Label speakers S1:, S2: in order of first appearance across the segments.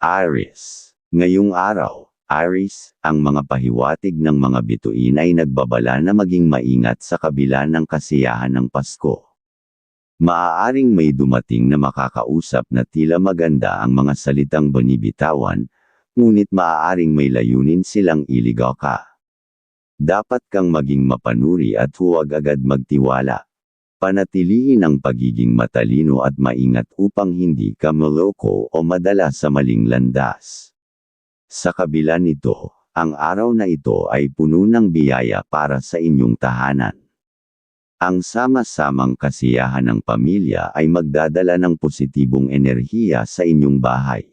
S1: Aries. Ngayong araw, Aries, ang mga pahiwatig ng mga bituin ay nagbabala na maging maingat sa kabila ng kasiyahan ng Pasko. Maaaring may dumating na makakausap na tila maganda ang mga salitang binibitawan, ngunit maaaring may layunin silang iligaw ka. Dapat kang maging mapanuri at huwag agad magtiwala. Panatilihin ang pagiging matalino at maingat upang hindi ka maloko o madala sa maling landas. Sa kabila nito, ang araw na ito ay puno ng biyaya para sa inyong tahanan. Ang sama-samang kasiyahan ng pamilya ay magdadala ng positibong enerhiya sa inyong bahay.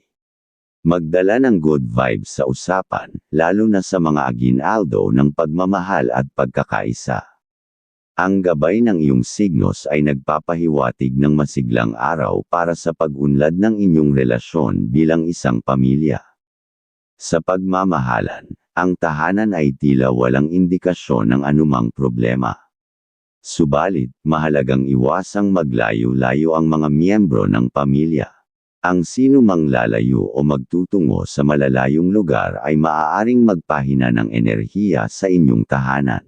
S1: Magdala ng good vibes sa usapan, lalo na sa mga aginaldo ng pagmamahal at pagkakaisa. Ang gabay ng iyong signos ay nagpapahiwatig ng masiglang araw para sa pag-unlad ng inyong relasyon bilang isang pamilya. Sa pagmamahalan, ang tahanan ay tila walang indikasyon ng anumang problema. Subalit, mahalagang iwasang maglayo-layo ang mga miyembro ng pamilya. Ang sino mang lalayo o magtutungo sa malalayong lugar ay maaaring magpahina ng enerhiya sa inyong tahanan.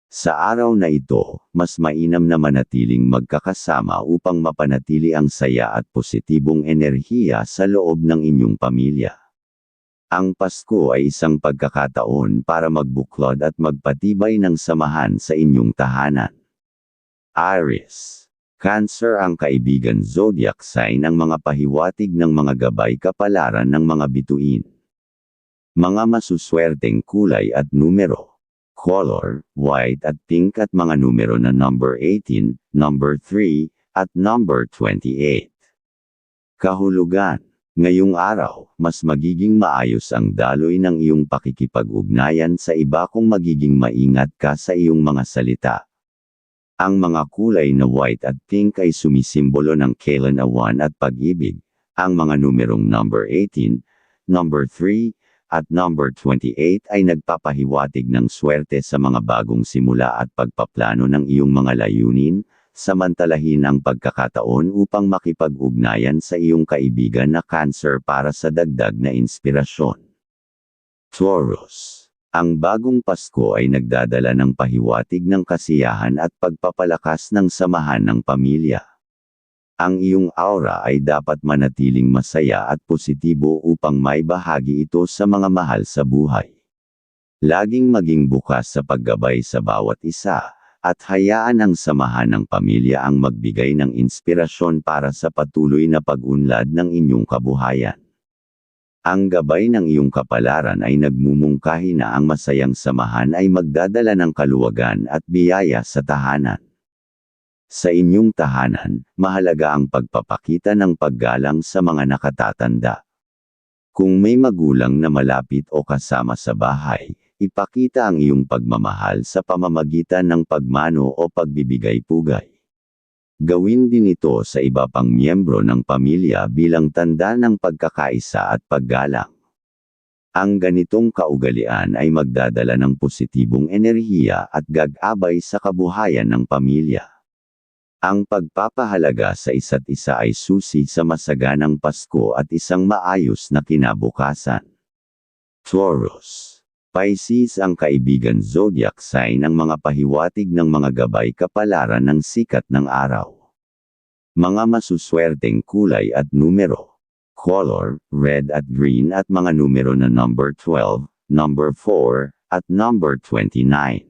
S1: Sa araw na ito, mas mainam na manatiling magkakasama upang mapanatili ang saya at positibong enerhiya sa loob ng inyong pamilya. Ang Pasko ay isang pagkakataon para magbuklod at magpatibay ng samahan sa inyong tahanan. Aries. Cancer, ang kaibigan zodiac sign, ang mga pahiwatig ng mga gabay kapalaran ng mga bituin. Mga masuswerteng kulay at numero. Color, white at pink at mga numero na number 18, number 3, at number 28. Kahulugan. Ngayong araw, mas magiging maayos ang daloy ng iyong pakikipag-ugnayan sa iba kung magiging maingat ka sa iyong mga salita. Ang mga kulay na white at pink ay sumisimbolo ng kaalawan at pag-ibig. Ang mga numerong number 18, number 3, at number 28 ay nagpapahiwatig ng swerte sa mga bagong simula at pagpaplano ng iyong mga layunin. Samantalahin ang pagkakataon upang makipag-ugnayan sa iyong kaibigan na Cancer para sa dagdag na inspirasyon. Taurus. Ang bagong Pasko ay nagdadala ng pahiwatig ng kasiyahan at pagpapalakas ng samahan ng pamilya. Ang iyong aura ay dapat manatiling masaya at positibo upang maibahagi ito sa mga mahal sa buhay. Laging maging bukas sa paggabay sa bawat isa, at hayaan ang samahan ng pamilya ang magbigay ng inspirasyon para sa patuloy na pag-unlad ng inyong kabuhayan. Ang gabay ng iyong kapalaran ay nagmumungkahi na ang masayang samahan ay magdadala ng kaluwagan at biyaya sa tahanan. Sa inyong tahanan, mahalaga ang pagpapakita ng paggalang sa mga nakatatanda. Kung may magulang na malapit o kasama sa bahay, ipakita ang iyong pagmamahal sa pamamagitan ng pagmano o pagbibigay-pugay. Gawin din ito sa iba pang miyembro ng pamilya bilang tanda ng pagkakaisa at paggalang. Ang ganitong kaugalian ay magdadala ng positibong enerhiya at gag-abay sa kabuhayan ng pamilya. Ang pagpapahalaga sa isa't isa ay susi sa masaganang Pasko at isang maayos na kinabukasan. Taurus. Pisces, ang kaibigan zodiac sign, ang mga pahiwatig ng mga gabay kapalaran ng sikat ng araw. Mga masuswerteng kulay at numero. Color, red at green at mga numero na number 12, number 4, at number 29.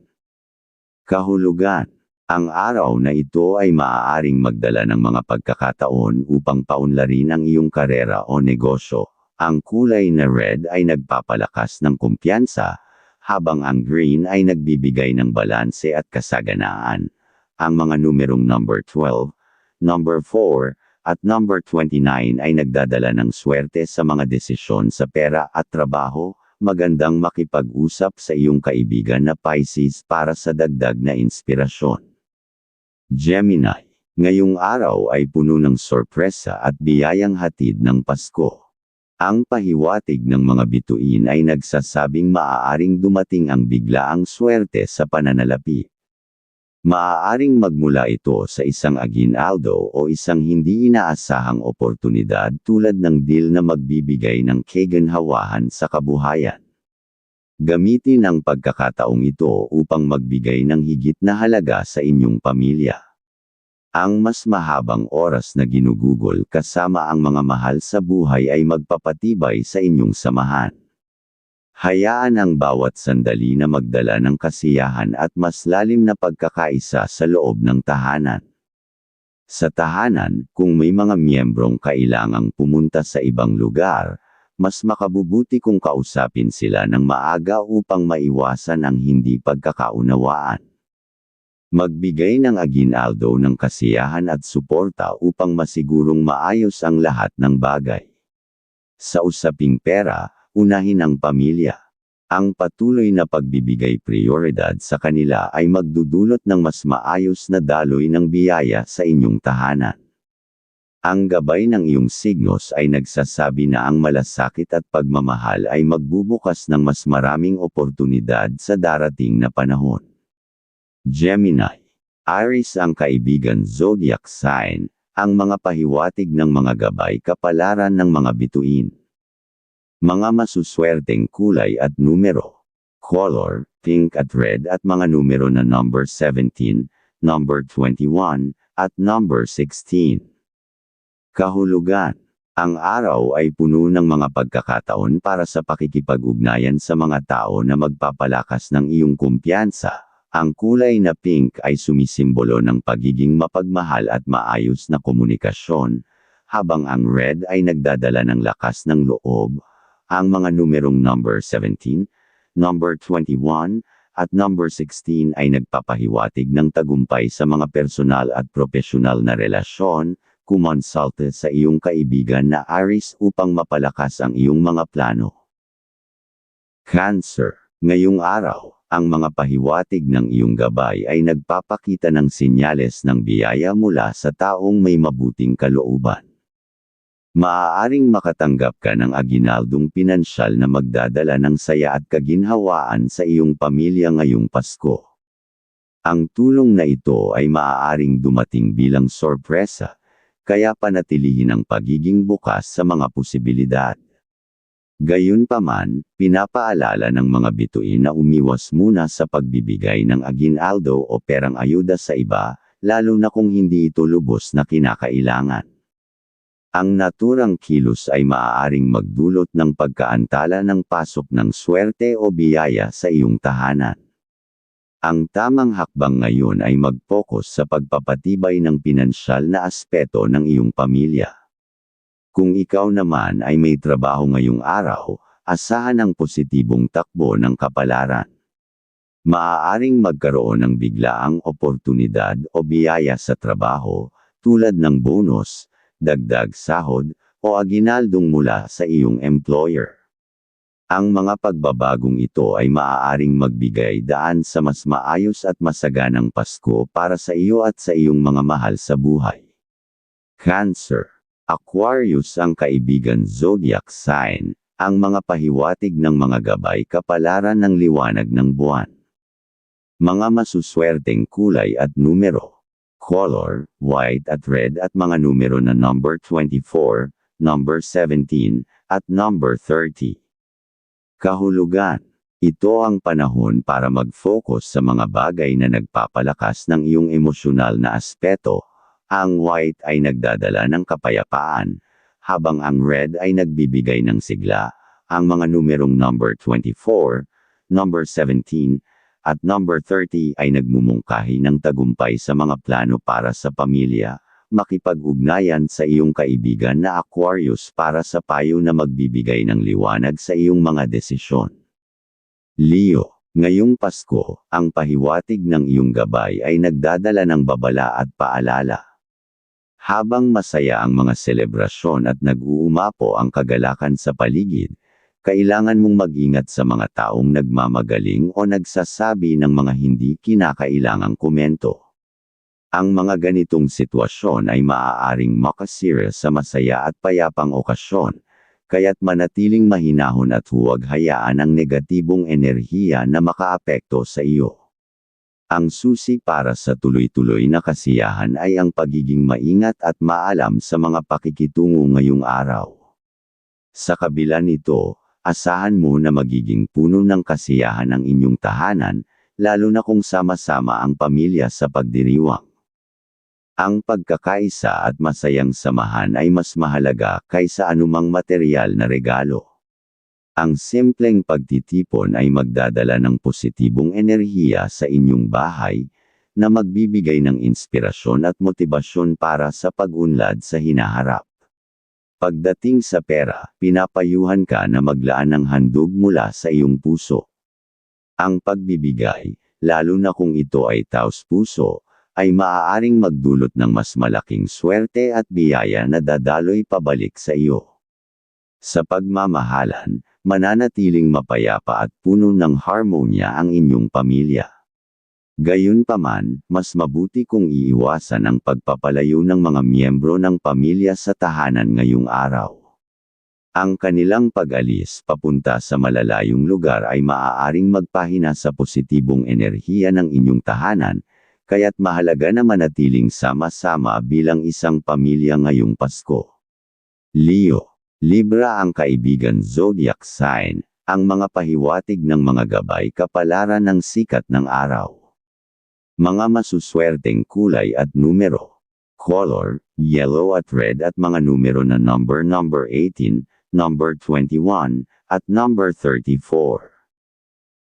S1: Kahulugan. Ang araw na ito ay maaaring magdala ng mga pagkakataon upang paunlarin ang iyong karera o negosyo. Ang kulay na red ay nagpapalakas ng kumpiyansa, habang ang green ay nagbibigay ng balanse at kasaganaan. Ang mga numerong number 12, number 4, at number 29 ay nagdadala ng swerte sa mga desisyon sa pera at trabaho. Magandang makipag-usap sa iyong kaibigan na Pisces para sa dagdag na inspirasyon. Gemini. Ngayong araw ay puno ng sorpresa at biyayang hatid ng Pasko. Ang pahiwatig ng mga bituin ay nagsasabing maaaring dumating ang biglaang swerte sa pananalapi. Maaaring magmula ito sa isang aginaldo o isang hindi inaasahang oportunidad tulad ng deal na magbibigay ng kaginhawahan sa kabuhayan. Gamitin ang pagkakataong ito upang magbigay ng higit na halaga sa inyong pamilya. Ang mas mahabang oras na ginugugol kasama ang mga mahal sa buhay ay magpapatibay sa inyong samahan. Hayaan ang bawat sandali na magdala ng kasiyahan at mas lalim na pagkakaisa sa loob ng tahanan. Sa tahanan, kung may mga miyembrong kailangang pumunta sa ibang lugar, mas makabubuti kung kausapin sila ng maaga upang maiwasan ang hindi pagkakaunawaan. Magbigay ng aginaldo ng kasiyahan at suporta upang masigurong maayos ang lahat ng bagay. Sa usaping pera, unahin ang pamilya. Ang patuloy na pagbibigay prioridad sa kanila ay magdudulot ng mas maayos na daloy ng biyaya sa inyong tahanan. Ang gabay ng iyong signos ay nagsasabi na ang malasakit at pagmamahal ay magbubukas ng mas maraming oportunidad sa darating na panahon. Gemini. Aries ang kaibigan zodiac sign, ang mga pahiwatig ng mga gabay kapalaran ng mga bituin. Mga masuswerteng kulay at numero. Color, pink at red at mga numero na number 17, number 21, at number 16. Kahulugan. Ang araw ay puno ng mga pagkakataon para sa pakikipag-ugnayan sa mga tao na magpapalakas ng iyong kumpiyansa. Ang kulay na pink ay sumisimbolo ng pagiging mapagmahal at maayos na komunikasyon, habang ang red ay nagdadala ng lakas ng loob. Ang mga numerong number 17, number 21, at number 16 ay nagpapahiwatig ng tagumpay sa mga personal at profesional na relasyon. Kumonsulte sa iyong kaibigan na Aries upang mapalakas ang iyong mga plano. Cancer. Ngayong araw, ang mga pahiwatig ng iyong gabay ay nagpapakita ng senyales ng biyaya mula sa taong may mabuting kalooban. Maaaring makatanggap ka ng aginaldong pinansyal na magdadala ng saya at kaginhawaan sa iyong pamilya ngayong Pasko. Ang tulong na ito ay maaaring dumating bilang sorpresa, kaya panatilihin ang pagiging bukas sa mga posibilidad. Gayunpaman, pinapaalala ng mga bituin na umiwas muna sa pagbibigay ng aginaldo o perang ayuda sa iba, lalo na kung hindi ito lubos na kinakailangan. Ang naturang kilos ay maaaring magdulot ng pagkaantala ng pasok ng swerte o biyaya sa iyong tahanan. Ang tamang hakbang ngayon ay mag-focus sa pagpapatibay ng pinansyal na aspeto ng iyong pamilya. Kung ikaw naman ay may trabaho ngayong araw, asahan ang positibong takbo ng kapalaran. Maaaring magkaroon ng biglaang oportunidad o biyaya sa trabaho, tulad ng bonus, dagdag sahod, o aginaldong mula sa iyong employer. Ang mga pagbabagong ito ay maaaring magbigay daan sa mas maayos at masaganang Pasko para sa iyo at sa iyong mga mahal sa buhay. Cancer. Aquarius ang kaibigan zodiac sign, ang mga pahiwatig ng mga gabay kapalaran ng liwanag ng buwan. Mga masuswerteng kulay at numero. Color, white at red at mga numero na number 24, number 17, at number 30. Kahulugan. Ito ang panahon para mag-focus sa mga bagay na nagpapalakas ng iyong emosyonal na aspeto. Ang white ay nagdadala ng kapayapaan, habang ang red ay nagbibigay ng sigla. Ang mga numerong number 24, number 17, at number 30 ay nagmumungkahi ng tagumpay sa mga plano para sa pamilya. Makipag-ugnayan sa iyong kaibigan na Aquarius para sa payo na magbibigay ng liwanag sa iyong mga desisyon. Leo, ngayong Pasko, ang pahiwatig ng iyong gabay ay nagdadala ng babala at paalala. Habang masaya ang mga selebrasyon at nag-uumapo ang kagalakan sa paligid, kailangan mong mag-ingat sa mga taong nagmamagaling o nagsasabi ng mga hindi kinakailangang komento. Ang mga ganitong sitwasyon ay maaaring makasira sa masaya at payapang okasyon, kaya't manatiling mahinahon at huwag hayaan ang negatibong enerhiya na makaapekto sa iyo. Ang susi para sa tuloy-tuloy na kasiyahan ay ang pagiging maingat at maalam sa mga pakikitungo ngayong araw. Sa kabila nito, asahan mo na magiging puno ng kasiyahan ang inyong tahanan, lalo na kung sama-sama ang pamilya sa pagdiriwang. Ang pagkakaisa at masayang samahan ay mas mahalaga kaysa anumang materyal na regalo. Ang simpleng pagtitipon ay magdadala ng positibong enerhiya sa inyong bahay, na magbibigay ng inspirasyon at motibasyon para sa pag-unlad sa hinaharap. Pagdating sa pera, pinapayuhan ka na maglaan ng handog mula sa iyong puso. Ang pagbibigay, lalo na kung ito ay taos-puso, ay maaaring magdulot ng mas malaking swerte at biyaya na dadaloy pabalik sa iyo. Sa pagmamahalan, mananatiling mapayapa at puno ng harmonya ang inyong pamilya. Gayunpaman, mas mabuti kung iiwasan ang pagpapalayo ng mga miyembro ng pamilya sa tahanan ngayong araw. Ang kanilang pag-alis papunta sa malalayong lugar ay maaaring magpahina sa positibong enerhiya ng inyong tahanan, kaya't mahalaga na manatiling sama-sama bilang isang pamilya ngayong Pasko. Leo, Libra ang kaibigan zodiac sign, ang mga pahiwatig ng mga gabay kapalaran ng sikat ng araw. Mga masuswerteng kulay at numero. Color, yellow at red at mga numero na number 18, number 21, at number 34.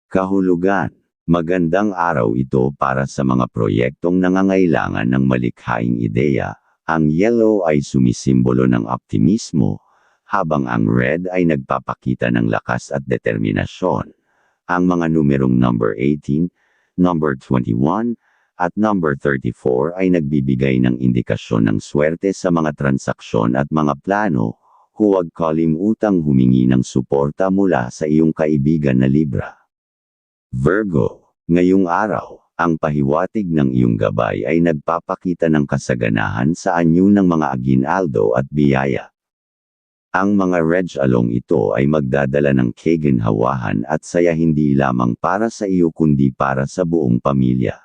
S1: Kahulugan. Magandang araw ito para sa mga proyektong nangangailangan ng malikhaing ideya. Ang yellow ay sumisimbolo ng optimismo, habang ang red ay nagpapakita ng lakas at determinasyon. Ang mga numerong number 18, number 21, at number 34 ay nagbibigay ng indikasyon ng swerte sa mga transaksyon at mga plano. Huwag kalimutang humingi ng suporta mula sa iyong kaibigan na Libra. Virgo, ngayong araw, ang pahiwatig ng iyong gabay ay nagpapakita ng kasaganahan sa anyo ng mga aginaldo at biyaya. Ang mga reg-along ito ay magdadala ng kaginhawahan at saya hindi lamang para sa iyo kundi para sa buong pamilya.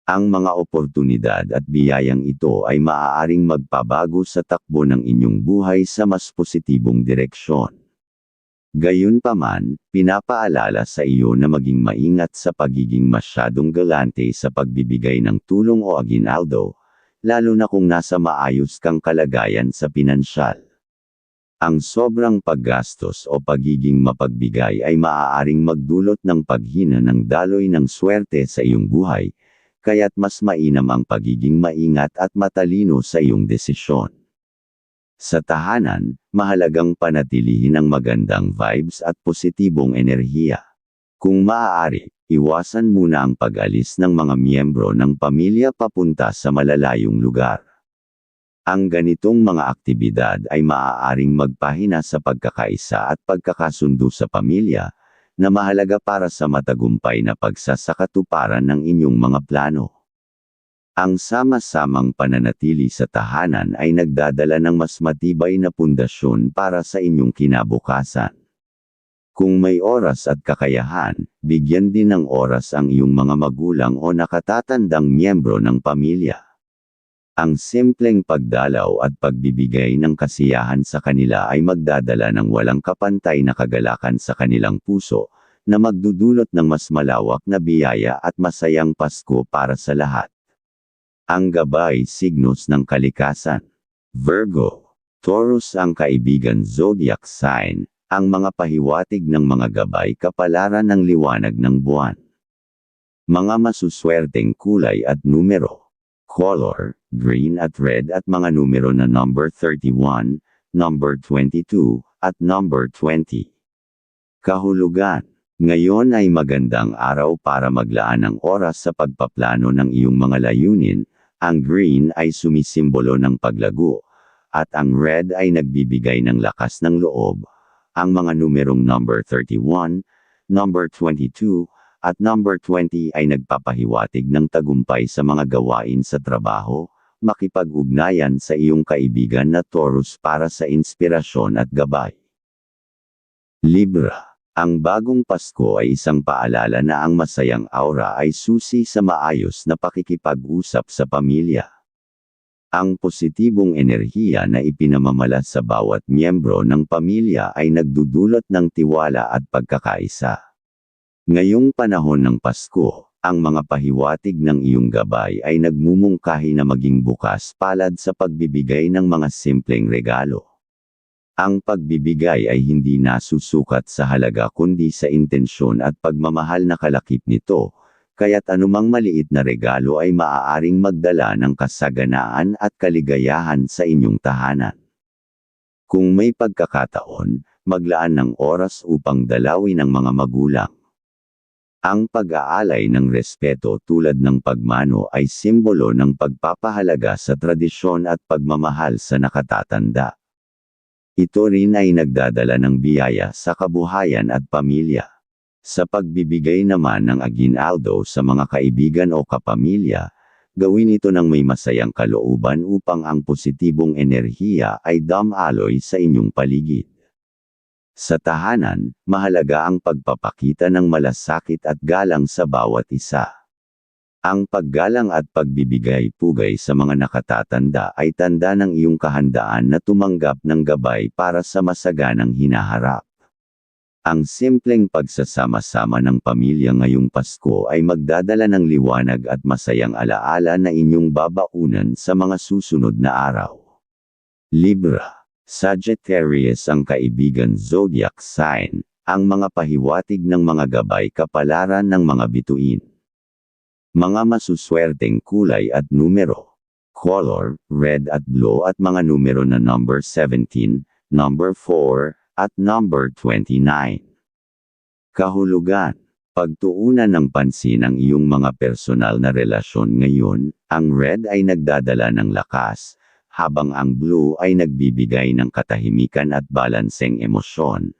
S1: Ang mga oportunidad at biyayang ito ay maaaring magpabago sa takbo ng inyong buhay sa mas positibong direksyon. Gayunpaman, pinapaalala sa iyo na maging maingat sa pagiging masyadong galante sa pagbibigay ng tulong o aginaldo, lalo na kung nasa maayos kang kalagayan sa pinansyal. Ang sobrang paggastos o pagiging mapagbigay ay maaaring magdulot ng paghina ng daloy ng swerte sa iyong buhay, kaya't mas mainam ang pagiging maingat at matalino sa iyong desisyon. Sa tahanan, mahalagang panatilihin ang magandang vibes at positibong enerhiya. Kung maaari, iwasan muna ang pag-alis ng mga miyembro ng pamilya papunta sa malalayong lugar. Ang ganitong mga aktibidad ay maaaring magpahina sa pagkakaisa at pagkakasundo sa pamilya, na mahalaga para sa matagumpay na pagsasakatuparan ng inyong mga plano. Ang sama-samang pananatili sa tahanan ay nagdadala ng mas matibay na pundasyon para sa inyong kinabukasan. Kung may oras at kakayahan, bigyan din ng oras ang iyong mga magulang o nakatatandang miyembro ng pamilya. Ang simpleng pagdalaw at pagbibigay ng kasiyahan sa kanila ay magdadala ng walang kapantay na kagalakan sa kanilang puso, na magdudulot ng mas malawak na biyaya at masayang Pasko para sa lahat. Ang gabay signos ng kalikasan. Virgo, Taurus ang kaibigan zodiac sign, ang mga pahiwatig ng mga gabay kapalaran ng liwanag ng buwan. Mga masuswerteng kulay at numero. Color, green at red at mga numero na number 31, number 22, at number 20. Kahulugan. Ngayon ay magandang araw para maglaan ng oras sa pagpaplano ng iyong mga layunin. Ang green ay sumisimbolo ng paglago, at ang red ay nagbibigay ng lakas ng loob. Ang mga numerong number 31, number 22, at number 20 ay nagpapahiwatig ng tagumpay sa mga gawain sa trabaho. Makipag-ugnayan sa iyong kaibigan na Taurus para sa inspirasyon at gabay. Libra. Ang bagong Pasko ay isang paalala na ang masayang aura ay susi sa maayos na pakikipag-usap sa pamilya. Ang positibong enerhiya na ipinamamalas sa bawat miyembro ng pamilya ay nagdudulot ng tiwala at pagkakaisa. Ngayong panahon ng Pasko, ang mga pahiwatig ng iyong gabay ay nagmumungkahi na maging bukas palad sa pagbibigay ng mga simpleng regalo. Ang pagbibigay ay hindi nasusukat sa halaga kundi sa intensyon at pagmamahal na kalakip nito, kaya't anumang maliit na regalo ay maaaring magdala ng kasaganaan at kaligayahan sa inyong tahanan. Kung may pagkakataon, maglaan ng oras upang dalawin ang mga magulang. Ang pag-aalay ng respeto tulad ng pagmano ay simbolo ng pagpapahalaga sa tradisyon at pagmamahal sa nakatatanda. Ito rin ay nagdadala ng biyaya sa kabuhayan at pamilya. Sa pagbibigay naman ng aguinaldo sa mga kaibigan o kapamilya, gawin ito ng may masayang kalooban upang ang positibong enerhiya ay dumaloy sa inyong paligid. Sa tahanan, mahalaga ang pagpapakita ng malasakit at galang sa bawat isa. Ang paggalang at pagbibigay-pugay sa mga nakatatanda ay tanda ng iyong kahandaan na tumanggap ng gabay para sa masaganang hinaharap. Ang simpleng pagsasama-sama ng pamilya ngayong Pasko ay magdadala ng liwanag at masayang alaala na inyong babaunan sa mga susunod na araw. Libra. Sagittarius ang kaibigan zodiac sign, ang mga pahiwatig ng mga gabay kapalaran ng mga bituin. Mga masuswerteng kulay at numero. Color, red at blue at mga numero na number 17, number 4, at number 29. Kahulugan. Pagtuunan ng pansin ang iyong mga personal na relasyon ngayon, ang red ay nagdadala ng lakas, habang ang blue ay nagbibigay ng katahimikan at balanseng emosyon.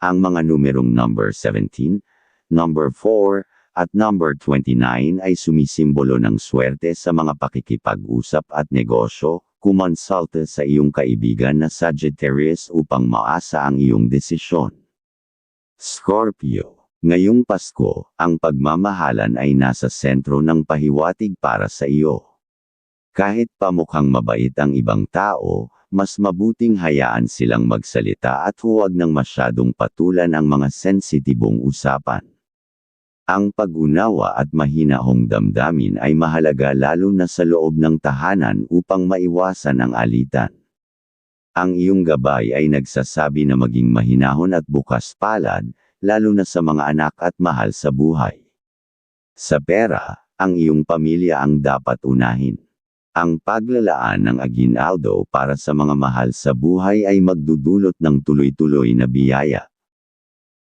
S1: Ang mga numerong number 17, number 4, at number 29 ay sumisimbolo ng swerte sa mga pakikipag-usap at negosyo. Kumonsulta sa iyong kaibigan na Sagittarius upang maasa ang iyong desisyon. Scorpio. Ngayong Pasko, ang pagmamahalan ay nasa sentro ng pahiwatig para sa iyo. Kahit pamukhang mabait ang ibang tao, mas mabuting hayaan silang magsalita at huwag nang masyadong patulan ang mga sensitibong usapan. Ang pag-unawa at mahinahong damdamin ay mahalaga lalo na sa loob ng tahanan upang maiwasan ang alitan. Ang iyong gabay ay nagsasabi na maging mahinahon at bukas palad, lalo na sa mga anak at mahal sa buhay. Sa pera, ang iyong pamilya ang dapat unahin. Ang paglalaan ng aguinaldo para sa mga mahal sa buhay ay magdudulot ng tuloy-tuloy na biyaya.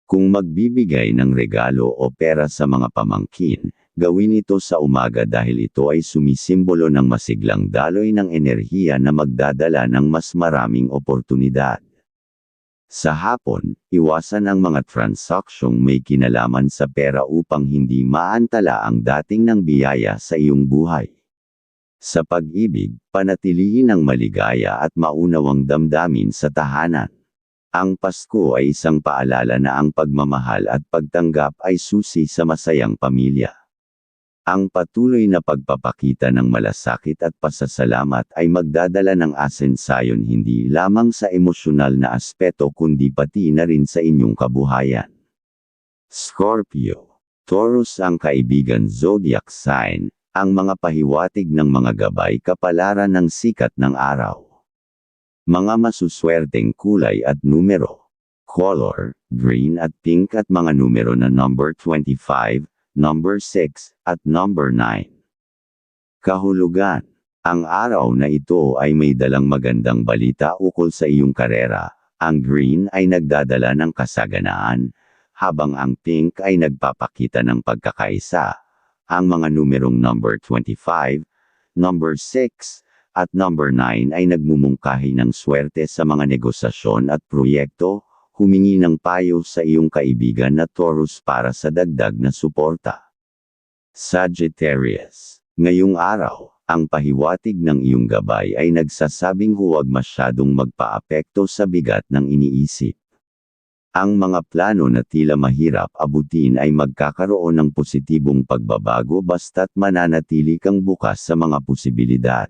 S1: Kung magbibigay ng regalo o pera sa mga pamangkin, gawin ito sa umaga dahil ito ay sumisimbolo ng masiglang daloy ng enerhiya na magdadala ng mas maraming oportunidad. Sa hapon, iwasan ang mga transaksyong may kinalaman sa pera upang hindi maantala ang dating ng biyaya sa iyong buhay. Sa pag-ibig, panatilihin ang maligaya at maunawang damdamin sa tahanan. Ang Pasko ay isang paalala na ang pagmamahal at pagtanggap ay susi sa masayang pamilya. Ang patuloy na pagpapakita ng malasakit at pasasalamat ay magdadala ng asensayon hindi lamang sa emosyonal na aspeto kundi pati na rin sa inyong kabuhayan. Scorpio. Taurus ang kaibigan zodiac sign, ang mga pahiwatig ng mga gabay kapalaran ng sikat ng araw. Mga masuswerteng kulay at numero. Color, green at pink at mga numero na number 25, number 6, at number 9. Kahulugan. Ang araw na ito ay may dalang magandang balita ukol sa iyong karera. Ang green ay nagdadala ng kasaganaan, habang ang pink ay nagpapakita ng pagkakaisa. Ang mga numerong number 25, number 6, at number 9 ay nagmumungkahi ng swerte sa mga negosasyon at proyekto. Humingi ng payo sa iyong kaibigan na Taurus para sa dagdag na suporta. Sagittarius. Ngayong araw, ang pahiwatig ng iyong gabay ay nagsasabing huwag masyadong magpaapekto sa bigat ng iniisip. Ang mga plano na tila mahirap abutin ay magkakaroon ng positibong pagbabago basta't mananatili kang bukas sa mga posibilidad.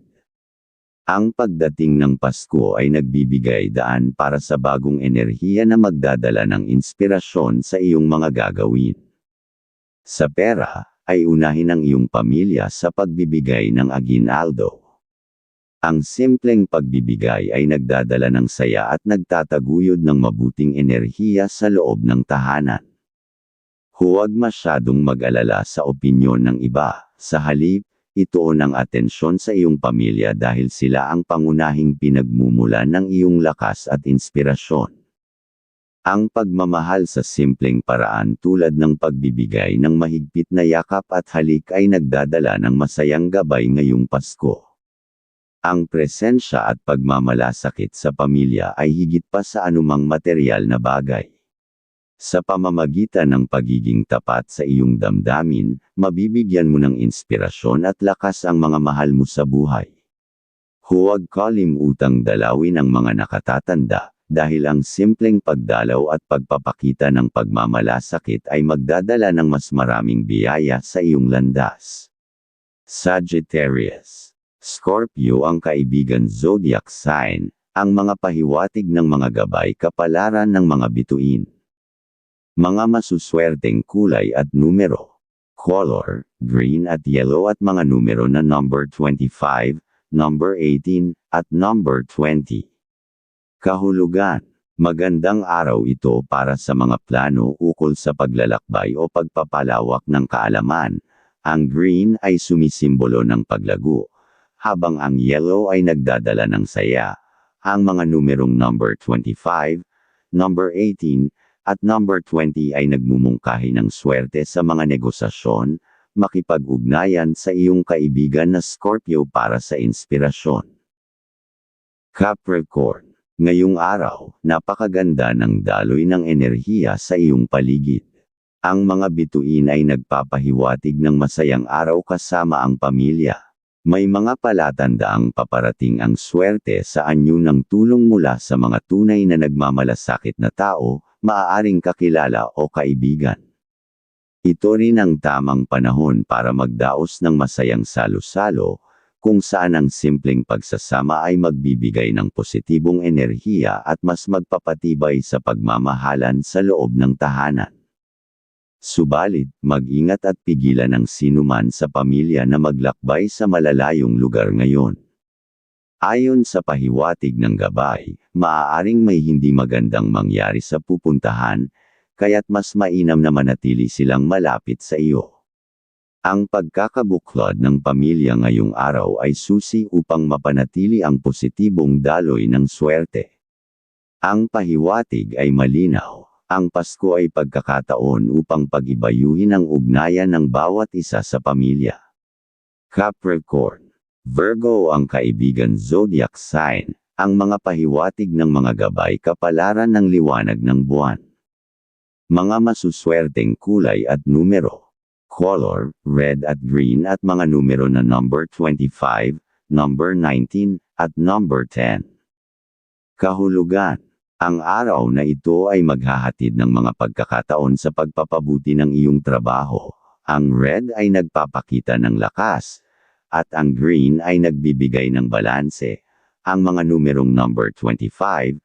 S1: Ang pagdating ng Pasko ay nagbibigay daan para sa bagong enerhiya na magdadala ng inspirasyon sa iyong mga gagawin. Sa pera, ay unahin ang iyong pamilya sa pagbibigay ng aguinaldo. Ang simpleng pagbibigay ay nagdadala ng saya at nagtataguyod ng mabuting enerhiya sa loob ng tahanan. Huwag masyadong mag-alala sa opinyon ng iba, sa halip, ituon ang atensyon sa iyong pamilya dahil sila ang pangunahing pinagmumulan ng iyong lakas at inspirasyon. Ang pagmamahal sa simpleng paraan tulad ng pagbibigay ng mahigpit na yakap at halik ay nagdadala ng masayang gabay ngayong Pasko. Ang presensya at pagmamalasakit sa pamilya ay higit pa sa anumang materyal na bagay. Sa pamamagitan ng pagiging tapat sa iyong damdamin, mabibigyan mo ng inspirasyon at lakas ang mga mahal mo sa buhay. Huwag kalimutang dalawin ang mga nakatatanda, dahil ang simpleng pagdalaw at pagpapakita ng pagmamalasakit ay magdadala ng mas maraming biyaya sa iyong landas. Sagittarius. Scorpio ang kaibigan zodiac sign, ang mga pahiwatig ng mga gabay kapalaran ng mga bituin. Mga masuswerteng kulay at numero. Color, green at yellow at mga numero na number 25, number 18, at number 20. Kahulugan. Magandang araw ito para sa mga plano ukol sa paglalakbay o pagpapalawak ng kaalaman. Ang green ay sumisimbolo ng paglago, habang ang yellow ay nagdadala ng saya. Ang mga numerong number 25, number 18, at number 20 ay nagmumungkahi ng swerte sa mga negosasyon, makipag-ugnayan sa iyong kaibigan na Scorpio para sa inspirasyon. Capricorn. Ngayong araw, napakaganda ng daloy ng enerhiya sa iyong paligid. Ang mga bituin ay nagpapahiwatig ng masayang araw kasama ang pamilya. May mga palatandaang paparating ang swerte sa anyo ng tulong mula sa mga tunay na nagmamalasakit na tao, maaaring kakilala o kaibigan. Ito rin ang tamang panahon para magdaos ng masayang salo-salo, kung saan ang simpleng pagsasama ay magbibigay ng positibong enerhiya at mas magpapatibay sa pagmamahalan sa loob ng tahanan. Subalit, mag-ingat at pigilan ang sinuman sa pamilya na maglakbay sa malalayong lugar ngayon. Ayon sa pahiwatig ng gabay, maaaring may hindi magandang mangyari sa pupuntahan, kaya't mas mainam na manatili silang malapit sa iyo. Ang pagkakabuklod ng pamilya ngayong araw ay susi upang mapanatili ang positibong daloy ng swerte. Ang pahiwatig ay malinaw. Ang Pasko ay pagkakataon upang pag-ibayuhin ang ugnayan ng bawat isa sa pamilya. Capricorn. Virgo ang kaibigan zodiac sign, ang mga pahiwatig ng mga gabay kapalaran ng liwanag ng buwan. Mga masuswerteng kulay at numero. Color, red at green at mga numero na number 25, number 19, at number 10. Kahulugan. Ang araw na ito ay maghahatid ng mga pagkakataon sa pagpapabuti ng iyong trabaho. Ang red ay nagpapakita ng lakas, at ang green ay nagbibigay ng balanse. Ang mga numerong number 25,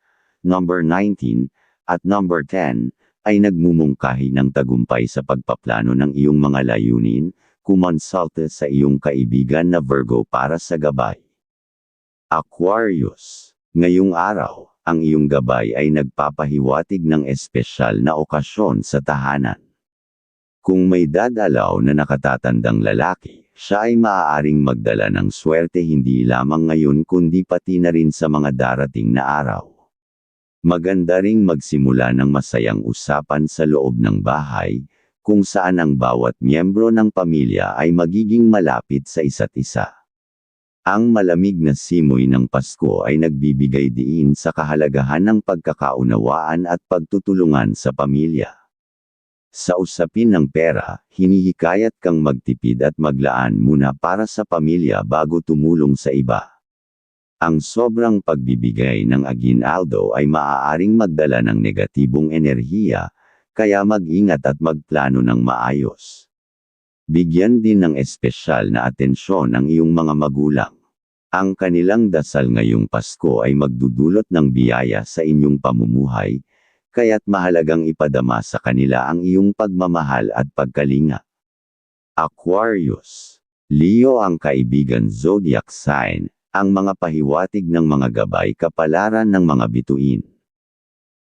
S1: number 19, at number 10, ay nagmumungkahi ng tagumpay sa pagpaplano ng iyong mga layunin. Kumonsulta sa iyong kaibigan na Virgo para sa gabay. Aquarius. Ngayong araw, ang iyong gabay ay nagpapahiwatig ng espesyal na okasyon sa tahanan. Kung may dadalaw na nakatatandang lalaki, siya ay maaaring magdala ng swerte hindi lamang ngayon kundi pati na rin sa mga darating na araw. Maganda ring magsimula ng masayang usapan sa loob ng bahay, kung saan ang bawat miyembro ng pamilya ay magiging malapit sa isa't isa. Ang malamig na simoy ng Pasko ay nagbibigay diin sa kahalagahan ng pagkakaunawaan at pagtutulungan sa pamilya. Sa usapin ng pera, hinihikayat kang magtipid at maglaan muna para sa pamilya bago tumulong sa iba. Ang sobrang pagbibigay ng aginaldo ay maaaring magdala ng negatibong enerhiya, kaya mag-ingat at magplano ng maayos. Bigyan din ng espesyal na atensyon ang iyong mga magulang. Ang kanilang dasal ngayong Pasko ay magdudulot ng biyaya sa inyong pamumuhay, kaya't mahalagang ipadama sa kanila ang iyong pagmamahal at pagkalinga. Aquarius. Leo ang kaibigan zodiac sign, ang mga pahiwatig ng mga gabay kapalaran ng mga bituin.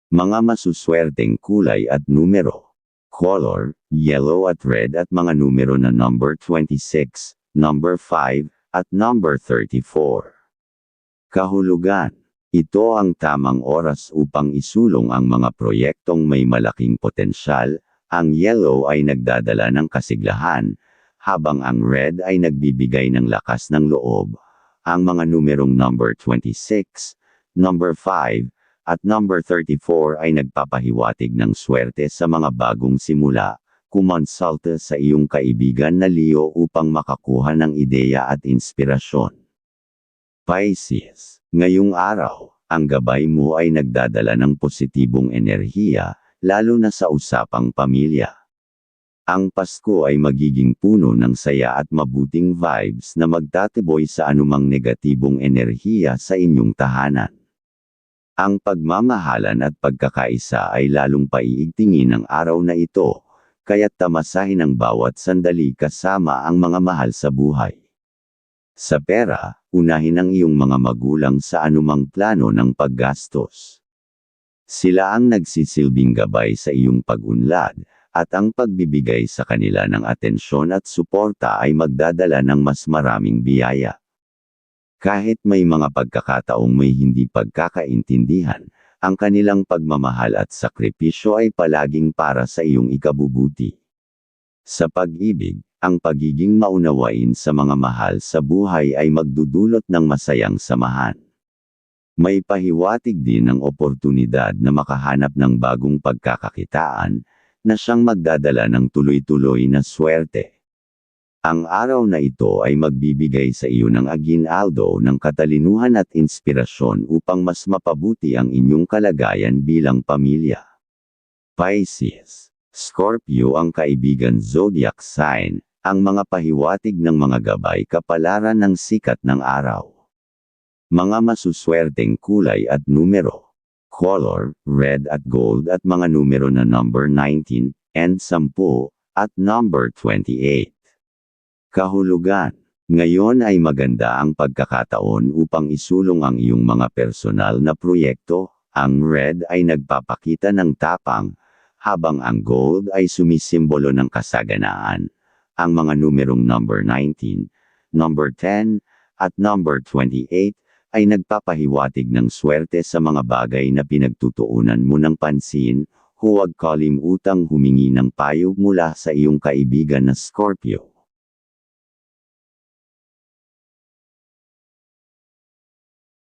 S1: Mga masuswerteng kulay at numero. Color, yellow at red at mga numero na number 26, number 5, at number 34. Kahulugan. Ito ang tamang oras upang isulong ang mga proyektong may malaking potensyal. Ang yellow ay nagdadala ng kasiglahan, habang ang red ay nagbibigay ng lakas ng loob. Ang mga numerong number 26, number 5, at number 34 ay nagpapahiwatig ng swerte sa mga bagong simula. Kumonsulta sa iyong kaibigan na Leo upang makakuha ng ideya at inspirasyon. Pisces. Ngayong araw, ang gabay mo ay nagdadala ng positibong enerhiya, lalo na sa usapang pamilya. Ang Pasko ay magiging puno ng saya at mabuting vibes na magtatiboy sa anumang negatibong enerhiya sa inyong tahanan. Ang pagmamahalan at pagkakaisa ay lalong paiigtingin ng araw na ito, kaya't tamasahin ang bawat sandali kasama ang mga mahal sa buhay. Sa pera, unahin ang iyong mga magulang sa anumang plano ng paggastos. Sila ang nagsisilbing gabay sa iyong pag-unlad, at ang pagbibigay sa kanila ng atensyon at suporta ay magdadala ng mas maraming biyaya. Kahit may mga pagkakataong may hindi pagkakaintindihan, ang kanilang pagmamahal at sakripisyo ay palaging para sa iyong ikabubuti. Sa pag-ibig, ang pagiging maunawain sa mga mahal sa buhay ay magdudulot ng masayang samahan. May pahiwatig din ng oportunidad na makahanap ng bagong pagkakakitaan, na siyang magdadala ng tuloy-tuloy na swerte. Ang araw na ito ay magbibigay sa iyo ng aginaldo ng katalinuhan at inspirasyon upang mas mapabuti ang inyong kalagayan bilang pamilya. Pisces. Scorpio ang kaibigan zodiac sign, ang mga pahiwatig ng mga gabay kapalaran ng sikat ng araw. Mga masuswerteng kulay at numero. Color, red at gold at mga numero na number 19, and 10, at number 28. Kahulugan. Ngayon ay maganda ang pagkakataon upang isulong ang iyong mga personal na proyekto. Ang red ay nagpapakita ng tapang, habang ang gold ay sumisimbolo ng kasaganaan. Ang mga numerong number 19, number 10, at number 28, ay nagpapahiwatig ng swerte sa mga bagay na pinagtutuunan mo ng pansin. Huwag kalimutang humingi ng payo mula sa iyong kaibigan na Scorpio.